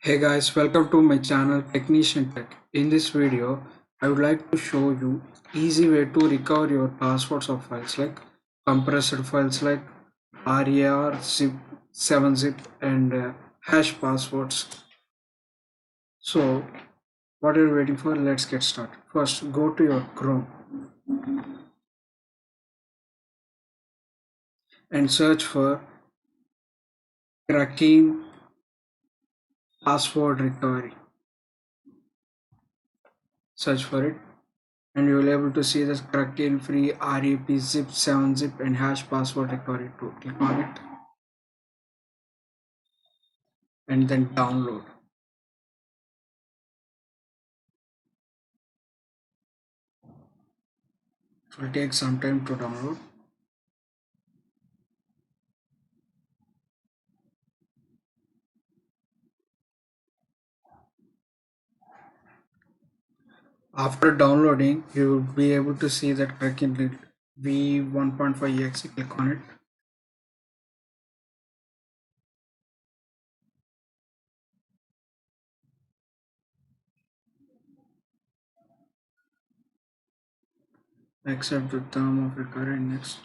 Hey guys, welcome to my channel Technician Tech. In this video, I would like to show you easy way to recover your passwords of files like compressed files like RAR, zip, 7-zip and hash passwords. So, what are you waiting for? Let's get started. First, go to your Chrome and search for Kraken password recovery. Search for it and you will able to see this Kraken free REP zip 7-zip and hash password recovery tool. Click on it and then download. It will take some time to download. After downloading, you will be able to see that Kraken v1.5exe. Click on it. Accept the term of recovery. Next.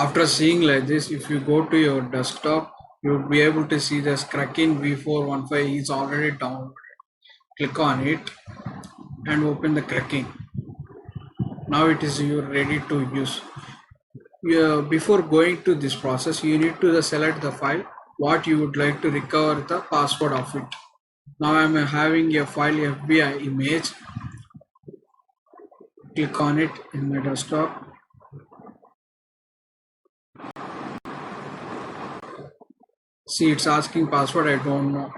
After seeing like this, if you go to your desktop, you will be able to see this Kraken v415 is already downloaded. Click on it and open the Kraken. Now it is you ready to use. Before going to this process, you need to select the file what you would like to recover the password of it. Now I am having a file FBI image. Click on it in my desktop. See, it's asking password. I don't know.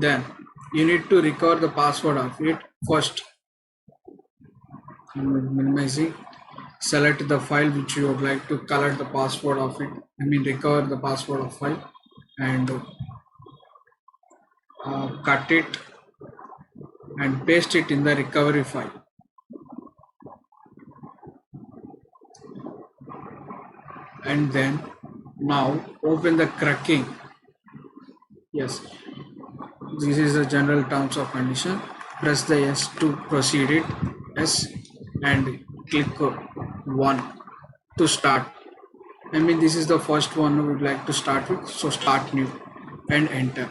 Then you need to recover the password of it first. Minimizing. Select the file which you would like to collect the password of it. Recover the password of file and cut it and paste it in the recovery file. And then now open the Kraken. Yes, this is the general terms of condition. Press the S to proceed it. S and click 1 to start. This is the first one we would like to start with. So start new and enter.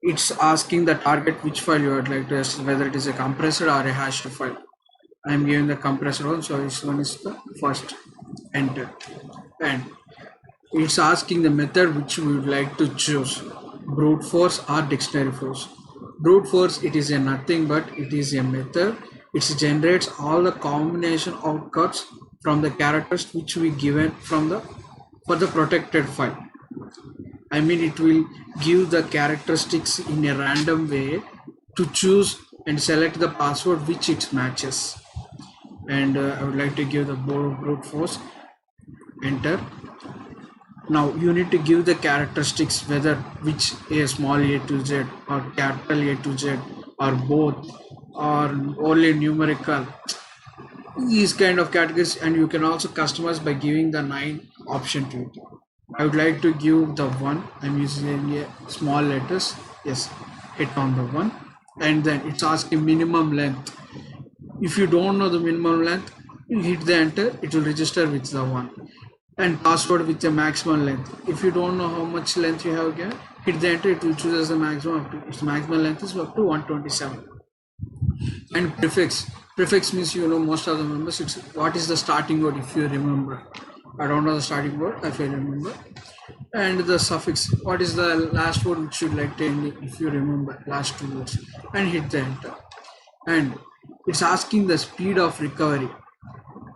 It's asking the target which file you would like to use, whether it is a compressed or a hashed file. I am giving the compressed one, so this one is the first. Enter. And it's asking the method which we would like to choose, brute force or dictionary force. Brute force, it is a nothing but it is a method. It generates all the combination outputs from the characters which we given from the for the protected file. It will give the characteristics in a random way to choose and select the password which it matches. And I would like to give the brute force. Enter. Now you need to give the characteristics whether which a small a to z or capital A to z or both or only numerical, these kind of categories, and you can also customize by giving the 9 option to it. I would like to give the 1. I'm using a small letters. Yes, hit on the 1 and then it's asking minimum length. If you don't know the minimum length, you hit the enter, it will register with the 1. And password with the maximum length. If you don't know how much length you have given, hit the enter, it will choose as the maximum. Its maximum length is up to 127. And prefix means most of the members, it's what is the starting word. If you remember, I don't know the starting word, if I remember. And the suffix, what is the last word which you like to end, if you remember last 2 words, and hit the enter. And it's asking the speed of recovery,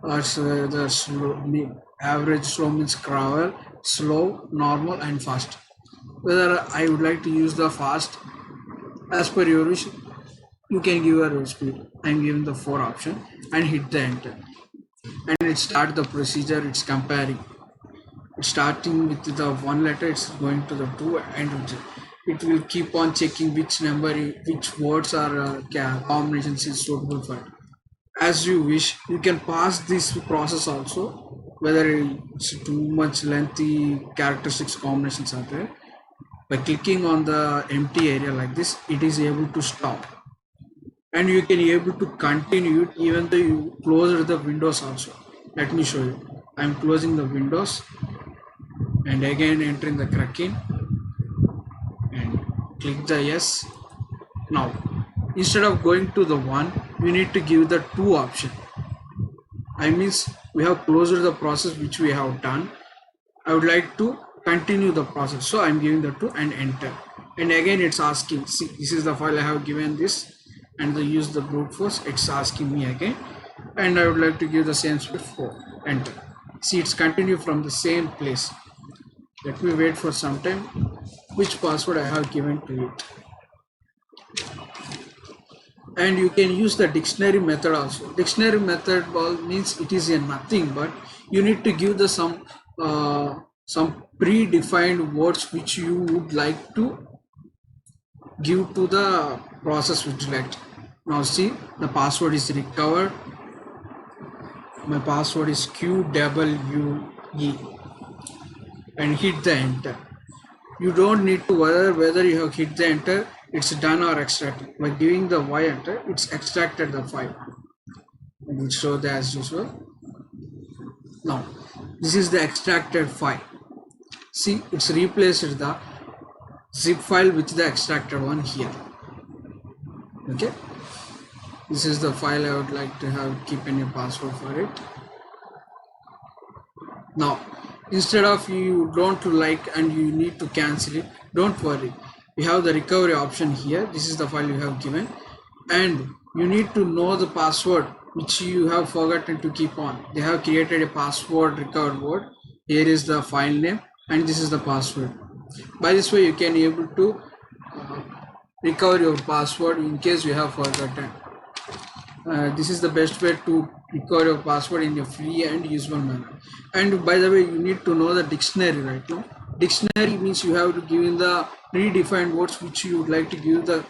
or the slow, average, slow means gravel, slow, normal and fast. Whether I would like to use the fast, as per your wish, you can give a speed. I'm giving the 4 option and hit the enter. And it start the procedure, it's comparing. It's starting with the 1 letter, it's going to the 2 and it will keep on checking which number, which words are combinations is suitable for it. as you wish. You can pause this process also, whether it's too much lengthy characteristics combinations are there. By clicking on the empty area like this, it is able to stop, and you can able to continue it even though you close the windows also. Let me show you. I'm closing the windows and again entering the Kraken and click the yes. Now instead of going to the one, we need to give the two option. I means we have closed the process which we have done. I would like to continue the process, so I'm giving the two and enter. And again it's asking, see, this is the file I have given this, and the use the brute force, it's asking me again, and I would like to give the same speed 4, enter. See, it's continue from the same place. Let me wait for some time, which password I have given to it. And you can use the dictionary method also. Dictionary method means it is a nothing, but you need to give the some predefined words which you would like to give to the process which you like. Now see, the password is recovered. My password is QWE, and hit the enter. You don't need to worry whether you have hit the enter, it's done or extracted. By giving the Y enter, it's extracted the file. And we'll show that as usual. Now, this is the extracted file. See, it's replaced the zip file with the extracted one here. Okay, this is the file I would like to have keep any password for it. Now, instead of you don't like and you need to cancel it, don't worry. We have the recovery option here. This is the file you have given, and you need to know the password which you have forgotten to keep on. They have created a password recovered word. Here is the file name and this is the password. By this way you can able to recover your password in case you have forgotten. This is the best way to recover your password in a free and usable manner. And by the way, you need to know the dictionary right now. Dictionary means you have to give in the predefined words which you would like to give the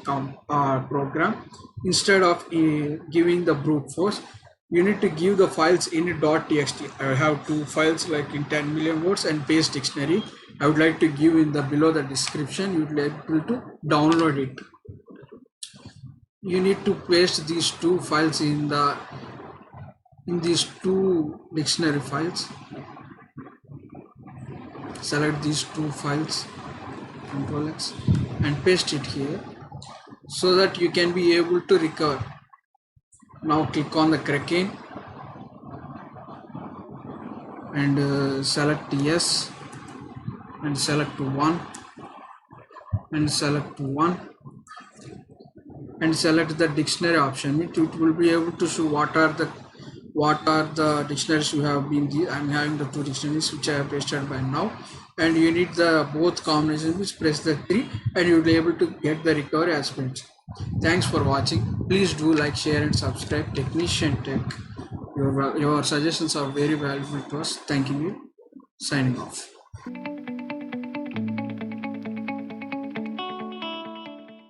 program. Instead of giving the brute force, you need to give the files in .txt. I have two files like in 10 million words and paste dictionary. I would like to give in the below the description. You would be able to download it. You need to paste these two files in these two dictionary files. Select these two files, Ctrl X, and paste it here so that you can be able to recover. Now click on the Kraken and select yes and select 1 and select 1 and select the dictionary option. It will be able to show what are the dictionaries you have been. I'm having the two dictionaries which I have pasted by now, and you need the both combinations, which press the 3 and you'll be able to get the recovery as mentioned. Thanks for watching. Please do like, share and subscribe. Technician Tech. Your suggestions are very valuable to us. Thanking you. Signing off.